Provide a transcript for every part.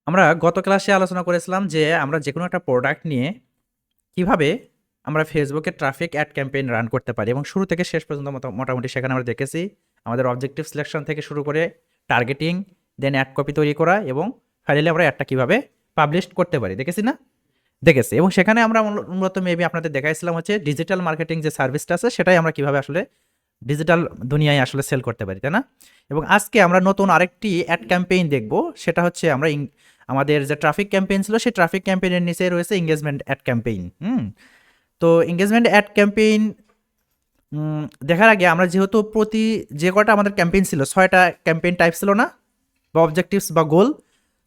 আমরা গত ক্লাসে আলোচনা করেছিলাম যে আমরা যেকোনো একটা প্রোডাক্ট নিয়ে কিভাবে আমরা ফেসবুকে ট্রাফিক অ্যাড ক্যাম্পেইন রান করতে পারি এবং শুরু থেকে শেষ পর্যন্ত মোটামুটি সেখানে আমরা দেখেছি আমাদের অবজেক্টিভ সিলেকশন থেকে শুরু করে টার্গেটিং, দেন অ্যাড কপি তৈরি করা এবং ফাইনালি আমরা অ্যাডটা কিভাবে পাবলিশ করতে পারি দেখেছি না? দেখেছি। এবং সেখানে আমরা মূলত মেবি আপনাদের দেখাইছিলাম হচ্ছে ডিজিটাল মার্কেটিং যে সার্ভিসটা আছে সেটাই আমরা কিভাবে আসলে ডিজিটাল দুনিয়ায় আসলে সেল করতে পারি, তাই না? এবং আজকে আমরা নতুন আরেকটি অ্যাড ক্যাম্পেইন দেখব। সেটা হচ্ছে আমরা আমাদের যে ট্রাফিক ক্যাম্পেইন ছিল সেই ট্রাফিক ক্যাম্পেইনের নিচে রয়েছে এঙ্গেজমেন্ট অ্যাড ক্যাম্পেইন। তো এঙ্গেজমেন্ট অ্যাড ক্যাম্পেইন দেখার আগে আমরা যেহেতু যে কটা আমাদের ক্যাম্পেইন ছিল 6টা ক্যাম্পেইন টাইপ ছিল না, বা অবজেক্টিভস বা গোল,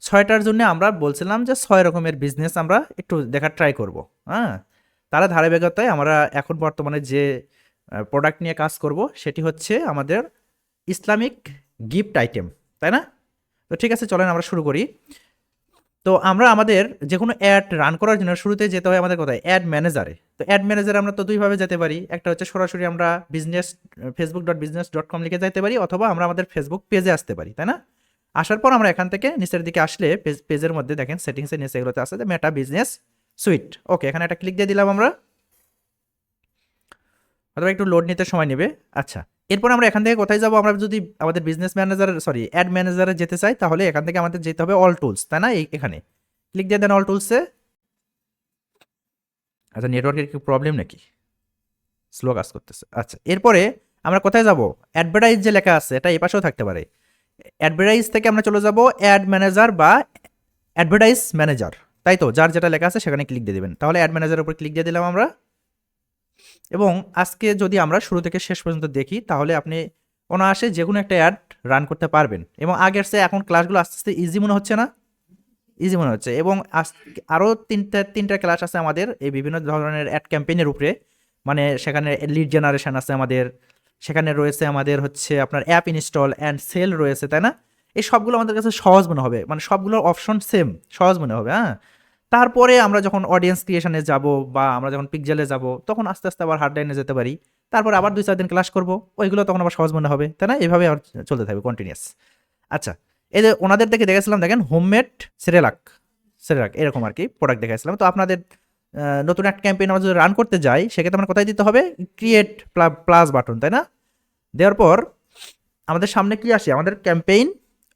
6টার জন্য আমরা বলছিলাম যে 6 রকমের বিজনেস আমরা একটু দেখার ট্রাই করব। হ্যাঁ, তারা ধারাবাহিকতায় আমরা এখন বর্তমানে যে প্রোডাক্ট নিয়ে কাজ করব সেটি হচ্ছে আমাদের ইসলামিক গিফট আইটেম, তাই না? তো ঠিক আছে, চলেন আমরা শুরু করি। তো আমরা আমাদের যে কোনো অ্যাড রান করার জন্য শুরুতে যেতে হয় আমাদের কোথায়? অ্যাড ম্যানেজারে। তো অ্যাড ম্যানেজারে আমরা তো দুইভাবে যেতে পারি। একটা হচ্ছে সরাসরি আমরা facebook.business.com লিখে যেতে পারি, অথবা আমরা আমাদের ফেসবুক পেজে আসতে পারি, তাই না? আসার পর আমরা এখান থেকে নিচের দিকে আসলে পেজের মধ্যে দেখেন সেটিংসের নিচে এগুলোতে আছে যে মেটা বিজনেস সুইট। ওকে, এখানে একটা ক্লিক দিয়ে দিলাম আমরা, অথবা একটু লোড নিতে সময় নেবে। আচ্ছা, এরপর আমরা এখান থেকে কোথায় যাব? আমরা যদি আমাদের বিজনেস ম্যানেজার অ্যাড ম্যানেজারে যেতে চাই তাহলে এখান থেকে আমাদের যেতে হবে অল টুলস, তাই না? এখানে ক্লিক দিয়ে দেন অল টুলসে। আচ্ছা, নেটওয়ার্কের কি প্রবলেম নাকি? স্লো কাজ করতেছে। আচ্ছা, এরপরে আমরা কোথায় যাব? অ্যাডভার্টাইজ যে লেখা আছে এটা এই পাশেও থাকতে পারে। অ্যাডভার্টাইজ থেকে আমরা চলে যাব অ্যাড ম্যানেজার বা অ্যাডভার্টাইজ ম্যানেজার, তাই তো? যার যেটা লেখা আছে সেখানে ক্লিক দিয়ে দেবেন। তাহলে অ্যাড ম্যানেজারের উপর ক্লিক দিয়ে দিলাম আমরা। এবং আজকে যদি আমরা শুরু থেকে শেষ পর্যন্ত দেখি তাহলে আপনি অনায়াসে যে কোনো একটা অ্যাড রান করতে পারবেন। এবং আগের চেয়ে এখন ক্লাসগুলো আস্তে আস্তে ইজি মনে হচ্ছে না? ইজি মনে হচ্ছে। এবং আরও তিনটা ক্লাস আছে আমাদের এই বিভিন্ন ধরনের অ্যাড ক্যাম্পেইনের উপরে। মানে সেখানে লিড জেনারেশন আছে আমাদের, সেখানে রয়েছে আমাদের হচ্ছে আপনার অ্যাপ ইনস্টল অ্যান্ড সেল রয়েছে, তাই না? এই সবগুলো আমাদের কাছে সহজ মনে হবে, মানে সবগুলোর অপশন সেম, সহজ মনে হবে। হ্যাঁ, তারপরে আমরা যখন অডিয়েন্স ক্রিয়েশনে যাব বা আমরা যখন পিকজেলে যাব তখন আস্তে আস্তে আবার হার্ড লাইনে যেতে পারি। তারপর আবার 2-4 দিন ক্লাস করব, ওইগুলো তখন আবার সহজ মনে হবে, তাই না? এভাবে আবার চলতে থাকবে কন্টিনিউয়াস। আচ্ছা, এই যে ওনাদের থেকে দেখেছিলাম, দেখেন হোমমেড সেরেলাক সেরেলাক এরকম আর কি প্রোডাক্ট দেখাইছিলাম। তো আপনাদের নতুন একটা ক্যাম্পেইন আমরা যদি রান করতে যাই সেক্ষেত্রে আমরা কোথায় দিতে হবে? ক্রিয়েট প্লাস বাটন, তাই না? দেওয়ার পর আমাদের সামনে কি আসে? আমাদের ক্যাম্পেইন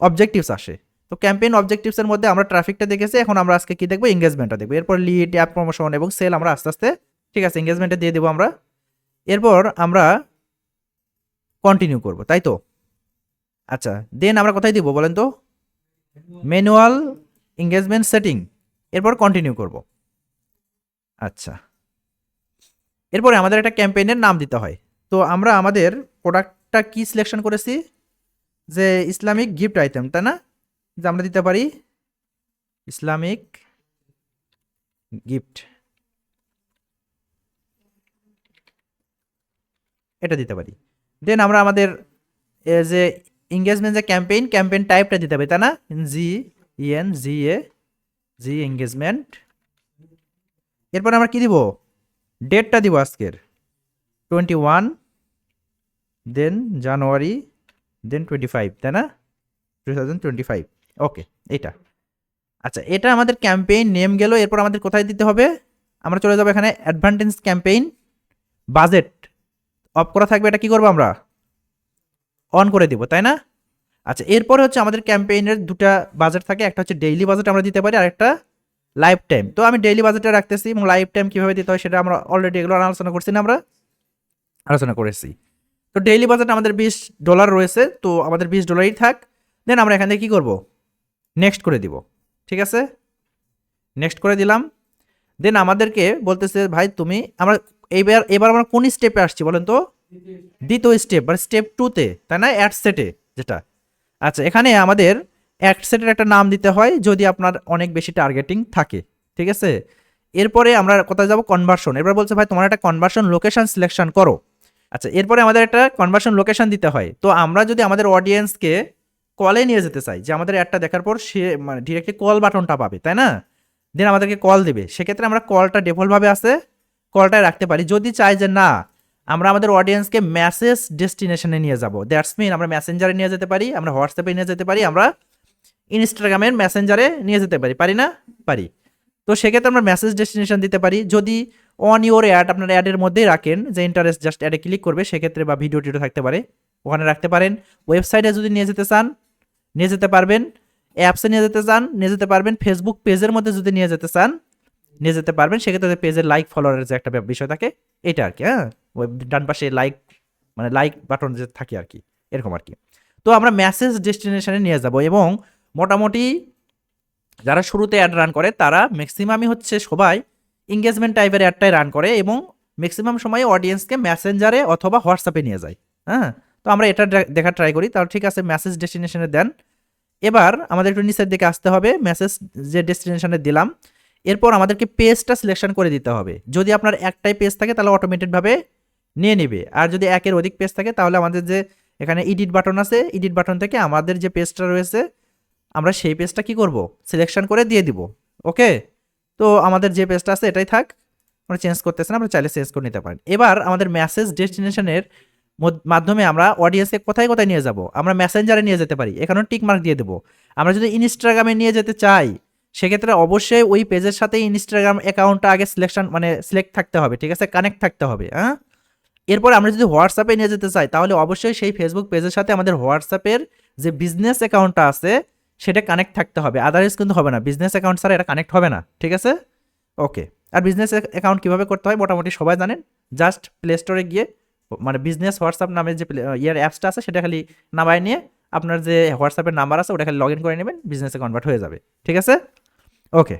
অবজেক্টিভস আসে। তো ক্যাম্পেইন অবজেক্টিভসের মধ্যে আমরা ট্রাফিকটা দেখেছি, এখন আমরা আজকে কি দেখবো? এঙ্গেজমেন্টটা দেখবো। এরপর লিড, অ্যাপ প্রমোশন এবং সেল আমরা আস্তে আস্তে, ঠিক আছে, এঙ্গেজমেন্টে দিয়ে দেবো আমরা। এরপর আমরা কন্টিনিউ করব, তাই তো? আচ্ছা, দেন আমরা কোথায় দিব বলেন তো? ম্যানুয়াল এঙ্গেজমেন্ট সেটিং, এরপর কন্টিনিউ করব। আচ্ছা, এরপরে আমাদের একটা ক্যাম্পেইনের নাম দিতে হয়। তো আমরা আমাদের প্রোডাক্টটা কি সিলেকশন করেছি? যে ইসলামিক গিফট আইটেম, তাই না? যে আমরা দিতে পারি ইসলামিক গিফট, এটা দিতে পারি। দেন আমরা আমাদের যে এঙ্গেজমেন্ট যে ক্যাম্পেইন টাইপটা দিতে পারি, তাই না? জি এঙ্গেজমেন্ট। এরপর আমরা কি দিব? ডেটটা দিব আজকের 21, দেন জানুয়ারি, দেন 25, তাই না? 2025। ওকে, এটা। আচ্ছা, এটা আমাদের ক্যাম্পেইন নেম গেল। এরপর আমাদের কোথায় দিতে হবে? আমরা চলে যাবো এখানে অ্যাডভান্টেজ ক্যাম্পেইন বাজেট অফ করা থাকবে, এটা কি করবো আমরা? অন করে দিব, তাই না? আচ্ছা, এরপরে হচ্ছে আমাদের ক্যাম্পেইনের দুটা বাজেট থাকে, একটা হচ্ছে ডেইলি বাজেট আমরা দিতে পারি আর একটা লাইফ টাইম। তো আমি ডেইলি বাজেটে রাখতেছি এবং লাইফ টাইম কীভাবে দিতে হয় সেটা আমরা অলরেডি এগুলো আলোচনা করছি না? আমরা আলোচনা করেছি। তো ডেইলি বাজেট আমাদের $20 রয়েছে, তো আমাদের $20ই থাক। দেন আমরা এখান থেকে কী করবো? নেক্সট করে দিব, ঠিক আছে? নেক্সট করে দিলাম। দেন আমাদেরকে বলতেছে ভাই তুমি, আমরা এবার আমরা কোন স্টেপে আসছি বলেন তো? দ্বিতীয় স্টেপ, মানে স্টেপ 2তে, তাই না? অ্যাড সেটে যেটা। আচ্ছা, এখানে আমাদের অ্যাড সেটের একটা নাম দিতে হয় যদি আপনার অনেক বেশি টার্গেটিং থাকে, ঠিক আছে? এরপরে আমরা কোথায় যাব? কনভার্সন। এবার বলছে ভাই তোমার একটা কনভার্সন লোকেশন সিলেকশন করো। আচ্ছা, এরপরে আমাদের একটা কনভার্সন লোকেশন দিতে হয়। তো আমরা যদি আমাদের অডিয়েন্সকে কলে নিয়ে যেতে চাই, যে আমাদের অ্যাডটা দেখার পর সে মানে ডিরেক্টলি কল বাটনটা পাবে, তাই না? দেন আমাদেরকে কল দেবে, সেক্ষেত্রে আমরা কলটা ডিফল্টভাবে আছে কলটায় রাখতে পারি। যদি চাই যে না আমরা আমাদের অডিয়েন্সকে মেসেজ ডেস্টিনেশনে নিয়ে যাব, দ্যাটস মিন আমরা মেসেঞ্জারে নিয়ে যেতে পারি, আমরা হোয়াটসঅ্যাপে নিয়ে যেতে পারি, আমরা ইনস্টাগ্রামের মেসেঞ্জারে নিয়ে যেতে পারি, পারি না? পারি। তো সেক্ষেত্রে আমরা মেসেজ ডেস্টিনেশন দিতে পারি। যদি অন ইওর অ্যাড আপনার অ্যাডের মধ্যেই রাখেন যে ইন্টারেস্ট জাস্ট অ্যাডে ক্লিক করবে, সেক্ষেত্রে বা ভিডিও টিডিও থাকতে পারে, ওখানে রাখতে পারেন। ওয়েবসাইটে যদি নিয়ে যেতে চান নিয়ে যেতে পারবেন, অ্যাপসে নিয়ে যেতে চান নিয়ে যেতে পারবেন, ফেসবুক পেজের মধ্যে যদি নিয়ে যেতে চান নিয়ে যেতে পারবেন। সেক্ষেত্রে পেজের লাইক ফলোয়ারের যে একটা বিষয় থাকে এটা আর কি, হ্যাঁ, ওই ডান পাশে লাইক মানে লাইক বাটন যে থাকে আর কি, এরকম আর কি। তো আমরা মেসেজ ডেস্টিনেশনে নিয়ে যাব এবং মোটামুটি যারা শুরুতে অ্যাড রান করে তারা ম্যাক্সিমামই হচ্ছে সবাই এঙ্গেজমেন্ট টাইপের অ্যাডটাই রান করে এবং ম্যাক্সিমাম সময় অডিয়েন্সকে মেসেঞ্জারে অথবা হোয়াটসঅ্যাপে নিয়ে যায়। হ্যাঁ, তো আমরা এটা দেখা ট্রাই করি। তাহলে ঠিক আছে, মেসেজ ডেস্টিনেশনে দেন। এবার আমাদের একটু নিচের দিকে আসতে হবে, মেসেজ যে ডেস্টিনেশনে দিলাম, এরপর আমাদেরকে পেজটা সিলেকশন করে দিতে হবে। যদি আপনার একটাই পেজ থাকে তাহলে অটোমেটেডভাবে নিয়ে নেবে, আর যদি একের অধিক পেজ থাকে তাহলে আমাদের যে এখানে এডিট বাটন আছে, এডিট বাটন থেকে আমাদের যে পেজটা রয়েছে আমরা সেই পেজটা কি করব, সিলেকশন করে দিয়ে দিব। ওকে, তো আমাদের যে পেজটা আছে এটাই থাক, আমরা চেঞ্জ করতেছি না, আমরা চাইলে চেঞ্জ করে নিতে পারেন। এবার আমাদের মেসেজ ডেস্টিনেশনের মাধ্যমে আমরা অডিয়েন্সকে কোথায় কোথায় নিয়ে যাব, আমরা মেসেঞ্জারে নিয়ে যেতে পারি, এখানেও টিক মার্ক দিয়ে দেবো। আমরা যদি ইনস্টাগ্রামে নিয়ে যেতে চাই সেক্ষেত্রে অবশ্যই ওই পেজের সাথে ইনস্টাগ্রাম অ্যাকাউন্টটা আগে সিলেক্ট থাকতে হবে, ঠিক আছে, কানেক্ট থাকতে হবে। হ্যাঁ, এরপর আমরা যদি হোয়াটসঅ্যাপে নিয়ে যেতে চাই তাহলে অবশ্যই সেই ফেসবুক পেজের সাথে আমাদের হোয়াটসঅ্যাপের যে বিজনেস অ্যাকাউন্টটা আছে সেটা কানেক্ট থাকতে হবে, আদারওয়াইজ কিন্তু হবে না, বিজনেস অ্যাকাউন্ট ছাড়া এটা কানেক্ট হবে না, ঠিক আছে। ওকে, আর বিজনেস অ্যাকাউন্ট কীভাবে করতে হয় মোটামুটি সবাই জানেন, জাস্ট প্লে স্টোরে গিয়ে মানে বিজনেস হোয়াটসঅ্যাপ নামে যে অ্যাপসটা আছে সেটা খালি নামায় নিয়ে আপনার যে হোয়াটসঅ্যাপের নাম্বার আছে ওটা খালি লগ ইন করে নেবেন, বিজনেসে কনভার্ট হয়ে যাবে, ঠিক আছে। ওকে,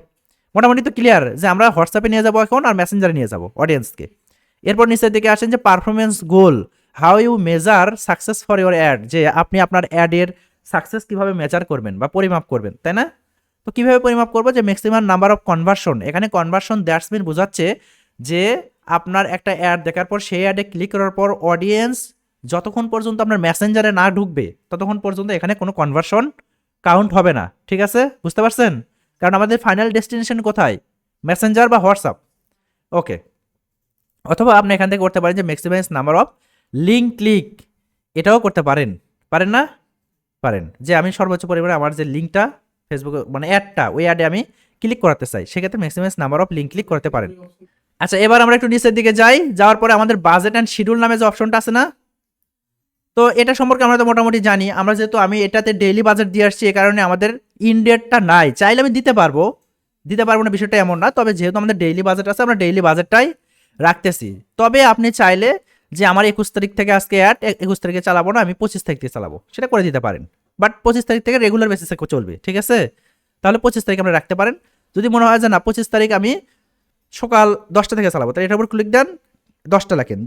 মোটামুটি তো ক্লিয়ার যে আমরা হোয়াটসঅ্যাপে নিয়ে যাবো এখন আর মেসেঞ্জারে নিয়ে যাবো অডিয়েন্সকে। এরপর নিচের দিকে আসেন যে performance goal, how you measure success for your ad, যে আপনি আপনার অ্যাডের সাকসেস কীভাবে মেজার করবেন বা পরিমাপ করবেন, তাই না? তো কীভাবে পরিমাপ করবো, যে ম্যাক্সিমাম নাম্বার অফ কনভার্সন, এখানে কনভার্সন দ্যাটস মিন বোঝাচ্ছে যে আপনার একটা অ্যাড দেখার পর সেই অ্যাডে ক্লিক করার পর অডিয়েন্স যতক্ষণ পর্যন্ত আপনার মেসেঞ্জারে না ঢুকবে ততক্ষণ পর্যন্ত এখানে কোনো কনভার্সন কাউন্ট হবে না, ঠিক আছে, বুঝতে পারছেন? কারণ আমাদের ফাইনাল ডেস্টিনেশন কোথায়, মেসেঞ্জার বা হোয়াটসঅ্যাপ। ওকে, অথবা আপনি এখান থেকে করতে পারেন যে maximize number of link click, এটাও করতে পারেন, পারেন না? পারেন, যে আমি সর্বোচ্চ পরিমাণে আমার যে লিঙ্কটা ফেসবুকে মানে অ্যাডটা ওই অ্যাডে আমি ক্লিক করাতে চাই, সেক্ষেত্রে maximize number of link click করতে পারেন। আচ্ছা, এবার আমরা একটু নিচের দিকে যাই, যাওয়ার পরে আমাদের বাজেট অ্যান্ড শিডিউল নামে যে অপশনটা আছে না, তো এটা সম্পর্কে আমরা তো মোটামুটি জানি। আমরা যেহেতু আমি এটাতে ডেইলি বাজেট দিয়ে আসছি এ কারণে আমাদের ইনডেটটা নাই, চাইলে আমি দিতে পারবো না, বিষয়টা এমন না। তবে যেহেতু আমাদের ডেইলি বাজেট আছে আমরা ডেইলি বাজেটটাই রাখতেছি। তবে আপনি চাইলে যে আমার 21 তারিখ থেকে আজকে অ্যাড 21 তারিখে চালাবো না, আমি 25 তারিখ থেকে চালাবো, সেটা করে দিতে পারেন। বাট 25 তারিখ থেকে রেগুলার বেসিসে চলবে, ঠিক আছে। তাহলে 25 তারিখ আমরা রাখতে পারেন। যদি মনে হয় যে না 25 তারিখ আমি সকাল 10টা থেকে চালাবো, তাহলে এটার উপর ক্লিক দেন, 10টা লেখেন,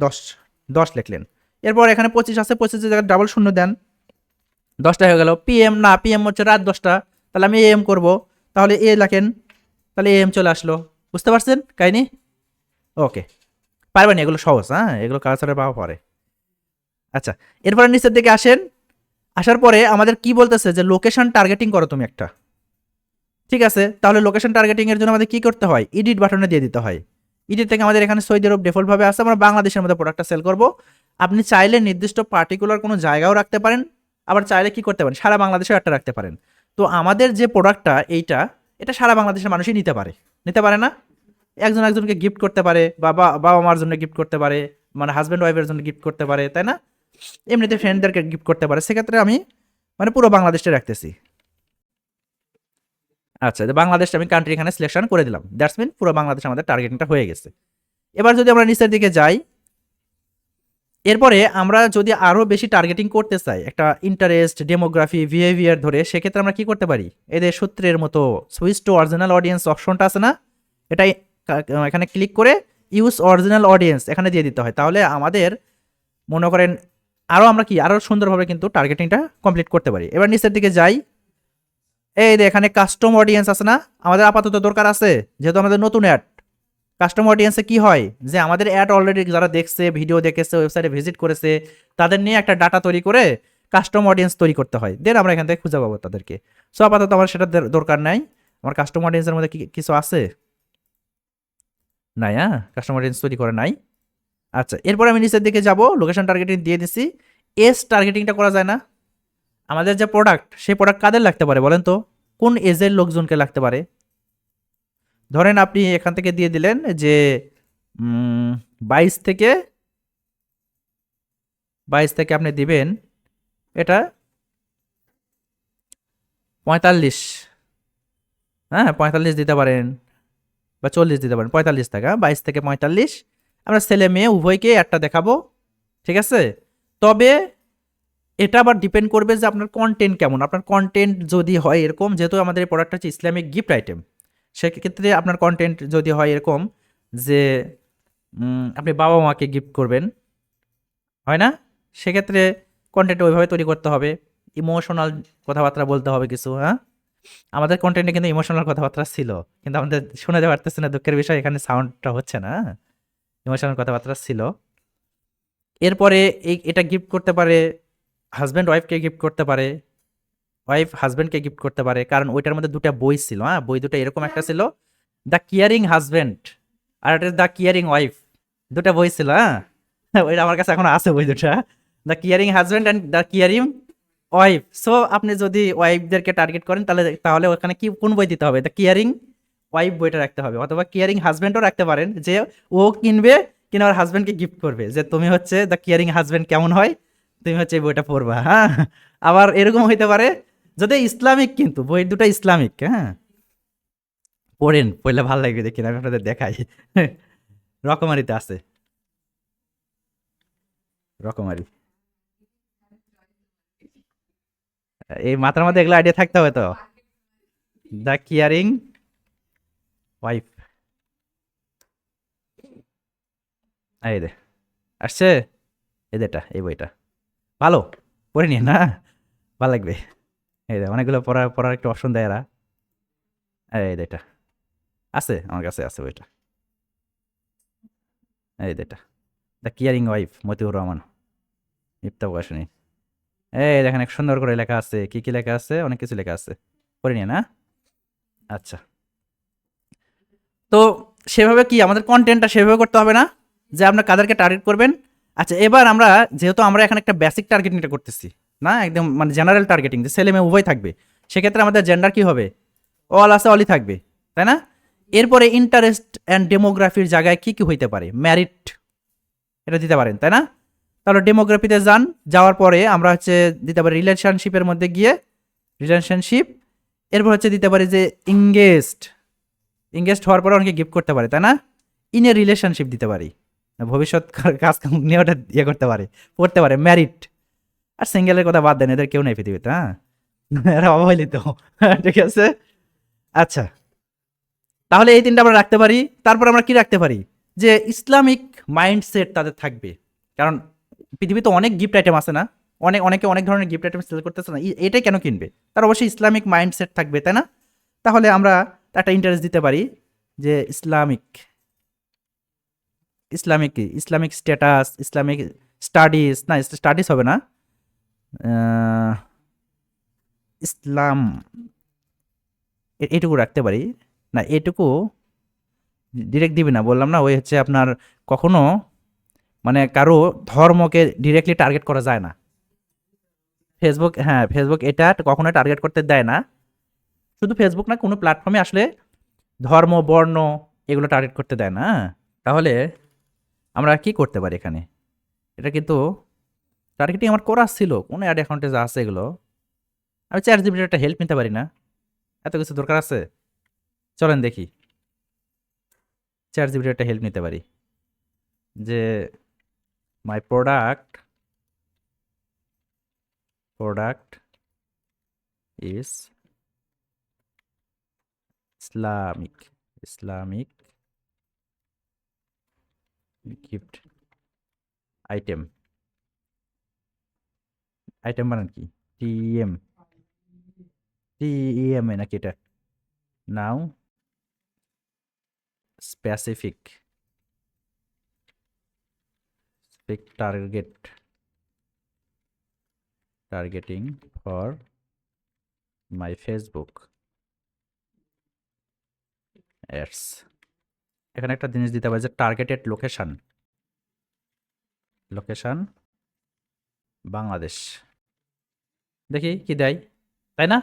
10 লিখলেন। এরপর এখানে 25 আছে, 25 জায়গায় ডাবল শূন্য দেন, 10টা হয়ে গেল। পিএম না, পিএম হচ্ছে রাত 10টা, তাহলে আমি এএম করবো, তাহলে এ লেখেন, তাহলে এএম চলে আসলো। বুঝতে পারছেন কাহিনি? ওকে, পারবেন, এগুলো সহজ, হ্যাঁ, এগুলো কালচারের পাওয়া পরে। আচ্ছা, এরপরে নিচের দিকে আসেন, আসার পরে আমাদের কি বলতেছে যে লোকেশন টার্গেটিং করো তুমি একটা, ঠিক আছে। তাহলে লোকেশন টার্গেটিং এর জন্য আমাদের কি করতে হয়, এডিট বাটনে দিয়ে দিতে হয়। এডিট থেকে আমাদের এখানে সৌদি আরব ডিফল্টভাবে আছে, আমরা বাংলাদেশের মধ্যে প্রোডাক্টটা সেল করব। আপনি চাইলে নির্দিষ্ট পার্টিকুলার কোনো জায়গাও রাখতে পারেন, আবার চাইলে কি করতে পারেন সারা বাংলাদেশেও একটা রাখতে পারেন। তো আমাদের যে প্রোডাক্টটা এটা সারা বাংলাদেশের মানুষই নিতে পারে না, একজনকে গিফট করতে পারে, বাবা মার জন্য গিফট করতে পারে, মানে হাজব্যান্ড ওয়াইফের জন্য গিফট করতে পারে, তাই না, এমনিতে ফ্রেন্ডদেরকে গিফট করতে পারে। সেক্ষেত্রে আমি মানে পুরো বাংলাদেশটা রাখতেছি। আচ্ছা, বাংলাদেশটা আমি কান্ট্রি এখানে সিলেকশন করে দিলাম, দ্যাটস মিন পুরো বাংলাদেশ আমাদের টার্গেটিংটা হয়ে গেছে। এবার যদি আমরা নিচের দিকে যাই, এরপরে আমরা যদি আরও বেশি টার্গেটিং করতে চাই একটা ইন্টারেস্ট, ডেমোগ্রাফি, বিহেভিয়ার ধরে, সেক্ষেত্রে আমরা কি করতে পারি, এদের সূত্রের মতো সুইচ টু অরিজিনাল অডিয়েন্স অপশনটা আছে না, এটাই এখানে ক্লিক করে ইউজ অরিজিনাল অডিয়েন্স এখানে দিয়ে দিতে হয়। তাহলে আমাদের মনে করেন আরও সুন্দরভাবে কিন্তু টার্গেটিংটা কমপ্লিট করতে পারি। এবার নিচের দিকে যাই, এই যে এখানে কাস্টম অডিয়েন্স আছে না, আমাদের আপাতত দরকার আছে যেহেতু আমাদের নতুন অ্যাড। কাস্টম অডিয়েন্সে কি হয় যে আমাদের অ্যাড অলরেডি যারা দেখছে, ভিডিও দেখেছে, ওয়েবসাইটে ভিজিট করেছে, তাদের নিয়ে একটা ডাটা তৈরি করে কাস্টম অডিয়েন্স তৈরি করতে হয়, দেন আমরা এখান থেকে খুঁজে পাবো তাদেরকে। সো আপাতত আমার সেটা দরকার নাই। আমার কাস্টম অডিয়েন্সের মধ্যে কিছু আছে নাই, হ্যাঁ, কাস্টম অডিয়েন্স তৈরি করে নাই। আচ্ছা, এরপর আমি নিচের দিকে যাব, লোকেশন টার্গেটিং দিয়ে দিচ্ছি। এস টার্গেটিংটা করা যায় না, আমাদের যে প্রোডাক্ট সেই প্রোডাক্ট কাদের লাগতে পারে বলেন তো, কোন এজের লোকজনকে লাগতে পারে? ধরেন আপনি এখান থেকে দিয়ে দিলেন যে 22 থেকে আপনি দিবেন এটা 45, হ্যাঁ 45 দিতে পারেন বা 40 দিতে পারেন, 45 টাকা, 22 থেকে 45। আমরা ছেলে মেয়ে উভয়কে একটা দেখাবো, ঠিক আছে। তবে এটা আবার ডিপেন্ড করবে যে আপনার কন্টেন্ট কেমন। আপনার কন্টেন্ট যদি হয় এরকম, যেহেতু আমাদের এই প্রোডাক্টটা হচ্ছে ইসলামিক গিফট আইটেম, সেক্ষেত্রে আপনার কন্টেন্ট যদি হয় এরকম যে আপনি বাবা মাকে গিফট করবেন, হয় না? সেক্ষেত্রে কন্টেন্ট ওইভাবে তৈরি করতে হবে, ইমোশনাল কথাবার্তা বলতে হবে কিছু, হ্যাঁ। আমাদের কন্টেন্টে কিন্তু ইমোশনাল কথাবার্তা ছিল, কিন্তু আমাদের শোনাতে পারতেছে না, দুঃখের বিষয় এখানে সাউন্ডটা হচ্ছে না, ইমোশনাল কথাবার্তা ছিল। এরপরে এটা গিফট করতে পারে, হাজব্যান্ড ওয়াইফকে গিফট করতে পারে, ওয়াইফ হাজব্যান্ডকে গিফট করতে পারে, কারণ ওইটার মধ্যে দুটা বই ছিল, হ্যাঁ বই দুটো এরকম একটা ছিল, দ্য কেয়ারিং হাজব্যান্ড আর একটা দ্য কেয়ারিং ওয়াইফ, দুটা বই ছিল, হ্যাঁ। ওইটা আমার কাছে এখন আছে বই দুটা, the caring husband and the caring wife. So আপনি যদি ওয়াইফদেরকে টার্গেট করেন তাহলে তাহলে ওখানে কি কোন বই দিতে হবে? দ্য কেয়ারিং ওয়াইফ বইটা রাখতে হবে, অথবা কেয়ারিং হাজব্যান্ডও রাখতে পারেন, যে ও কিনবে, কিনে ওর হাজব্যান্ডকে গিফট করবে, যে তুমি হচ্ছে দ্য কেয়ারিং হাজব্যান্ড কেমন হয়, তুমি হচ্ছে এই বইটা পড়বা, হ্যাঁ। আবার এরকম হইতে পারে যদি ইসলামিক, কিন্তু বই দুটো ইসলামিক, হ্যাঁ। পড়েন, পড়লে ভালো লাগবে, দেখি আমি আপনাদের দেখাই। রকমারিতে আছে, রকমারি। এই মাথার মধ্যে এগুলো আইডিয়া থাকতে হবে তো। দ্য কেয়ারিং ওয়াইফ, এই দে আসছে, এই যেটা, এই বইটা ভালো, পড়ে নিন না, ভালো লাগবে। এই দে অনেকগুলো পড়ার পড়ার একটা অপশন দেয় এরা, এই এটা আছে আমার কাছে, আছে বইটা, এই এটা the caring wife, Motiur Rahman, ইফতা বয়সনী। এই দেখেন এক সুন্দর করে লেখা আছে, কি কি লেখা আছে, অনেক কিছু লেখা আছে, পড়ে নিন না। আচ্ছা, তো সেভাবে কি আমাদের কন্টেন্টটা সেভাবে করতে হবে না, যে আপনার কাদেরকে টার্গেট করবেন। আচ্ছা, এবার আমরা যেহেতু আমরা এখানে একটা বেসিক টার্গেটিংটা করতেছি না, একদম মানে জেনারেল টার্গেটিং, যে ছেলে মেয়ে উভয় থাকবে, সেক্ষেত্রে আমাদের জেন্ডার কি হবে? অল আছে, অলই থাকবে, তাই না? এরপরে ইন্টারেস্ট অ্যান্ড ডেমোগ্রাফির জায়গায় কি কি হইতে পারে? ম্যারিট, এটা দিতে পারেন, তাই না? তাহলে ডেমোগ্রাফিতে যান, যাওয়ার পরে আমরা হচ্ছে দিতে পারি রিলেশনশিপের মধ্যে গিয়ে রিলেশনশিপ, এরপর হচ্ছে দিতে পারি যে ইংগেজড, ইংগেজড হওয়ার পরে অনেকে গিফট করতে পারে, তাই না? ইন এ রিলেশনশিপ দিতে পারি, ভবিষ্যৎ কাজ নিয়ে ওটা ইয়ে করতে পারে, পড়তে পারে, ম্যারিড। আর সিঙ্গেলের কথা বাদ দেন, এদের কেউ নেই পৃথিবীতে, হ্যাঁ। এরা অবহেলিত। ঠিক আছে, আচ্ছা, তাহলে এই তিনটা আমরা রাখতে পারি। তারপর আমরা কি রাখতে পারি? যে ইসলামিক মাইন্ডসেট তাদের থাকবে, কারণ পৃথিবীতে অনেক গিফট আইটেম আছে না, অনেকে অনেক ধরনের গিফট আইটেম সেল করতেছে না, এটাই কেন কিনবে? তার অবশ্যই ইসলামিক মাইন্ডসেট থাকবে, তাই না? তাহলে আমরা একটা ইন্টারেস্ট দিতে পারি যে ইসলামিক, ইসলামিক কি, ইসলামিক স্ট্যাটাস, ইসলামিক স্টাডিজ, না স্টাডিজ হবে না, আহ, ইসলাম, এটুকু রাখতে পারি। না এটুকু ডিরেক্ট দিবি না, বললাম না, ওই হচ্ছে আপনার কখনো মানে কারো ধর্মকে ডিরেক্টলি টার্গেট করা যায় না। ফেসবুক, হ্যাঁ ফেসবুক এটা কখনো টার্গেট করতে দেয় না, শুধু ফেসবুক না, কোনো প্ল্যাটফর্মে আসলে ধর্ম, বর্ণ এগুলো টার্গেট করতে দেয় না। তাহলে আমরা কি করতে পারি এখানে? এটা কিন্তু টার্গেটিং আমার করা ছিল, কোনো অ্যাড অ্যাকাউন্টে যা আছে এগুলো, আমি চ্যাট জিপিটির একটা হেল্প নিতে পারি না? এত কিছু দরকার আছে? চলেন দেখি, চ্যাট জিপিটির একটা হেল্প নিতে পারি, যে my product is Islamic, Islamic gift item, item বানান কি, টিএম, টিএম এ নাকি এটা, now specific targeting for my Facebook ads. এখানে একটা জিনিস দিতে হবে যে টার্গেটেড লোকেশন, লোকেশন বাংলাদেশ, দেখি কি দেয়, তাই না?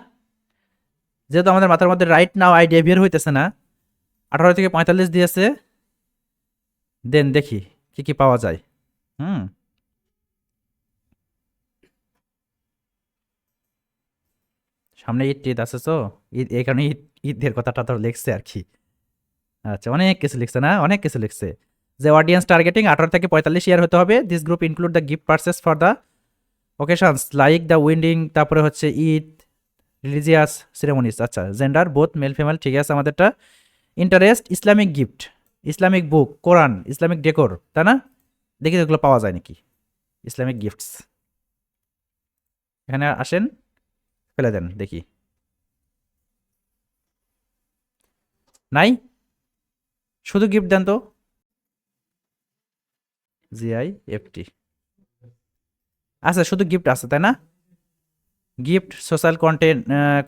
যেহেতু আমাদের মাথার মধ্যে রাইট নাও আইডিয়া বের হইতেছে না, 18 থেকে 45 দিয়েছে, দেন দেখি কি কি পাওয়া যায়। হুম, সামনে ঈদ টিদ আছে, তো ঈদ এই কারণে ঈদের কথাটা তো লিখছে আর কি। আচ্ছা, অনেক কিছু লিখছে না, অনেক কিছু লিখছে। যে অডিয়েন্স টার্গেটিং 18 থেকে 45 ইয়ার হতে হবে। This group include the gift purchase for the occasions like the winding, তারপরে হচ্ছে ঈদ, রিলিজিয়াস সেরেমনিস। আচ্ছা, জেন্ডার বোথ মেল ফিমেল, ঠিক আছে আমাদেরটা। ইন্টারেস্ট ইসলামিক গিফট, ইসলামিক বুক, কোরআন, ইসলামিক ডেকোর, তাই না? দেখি এগুলো পাওয়া যায় নাকি, ইসলামিক গিফটস। এখানে আসেন, ফেলে দেন দেখি। নাই, শুধু গিফট দেন তো। GIFT আচ্ছা, শুধু গিফট আছে তাই না? Gift, social content,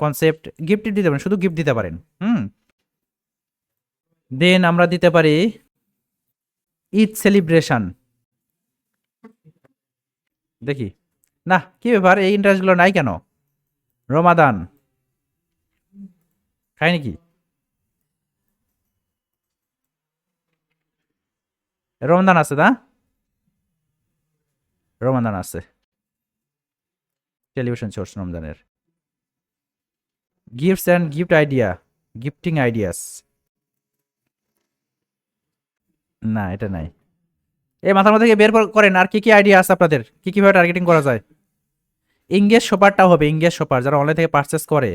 concept, gift দিতে পারেন, শুধু গিফট দিতে পারেন। দেন আমরা দিতে পারি ঈদ সেলিব্রেশন। দেখি, না কি ব্যাপার, এই ইন্টারেস্টগুলো নাই কেন? রমাদান খাই নাকি? রমজান আছে না? রমাদান আছে, টেলিভিশন সোর্স রমজানের। Gifts and gift idea, gifting ideas, না এটা নাই। এই মাথার মধ্যে থেকে বের করেন আর কি কি আইডিয়া আছে আপনাদের, কি কিভাবে টার্গেটিং করা যায়। ইংগেজ শপারটাও হবে, ইংগেজ শপার যারা অনলাইন থেকে পারচেস করে,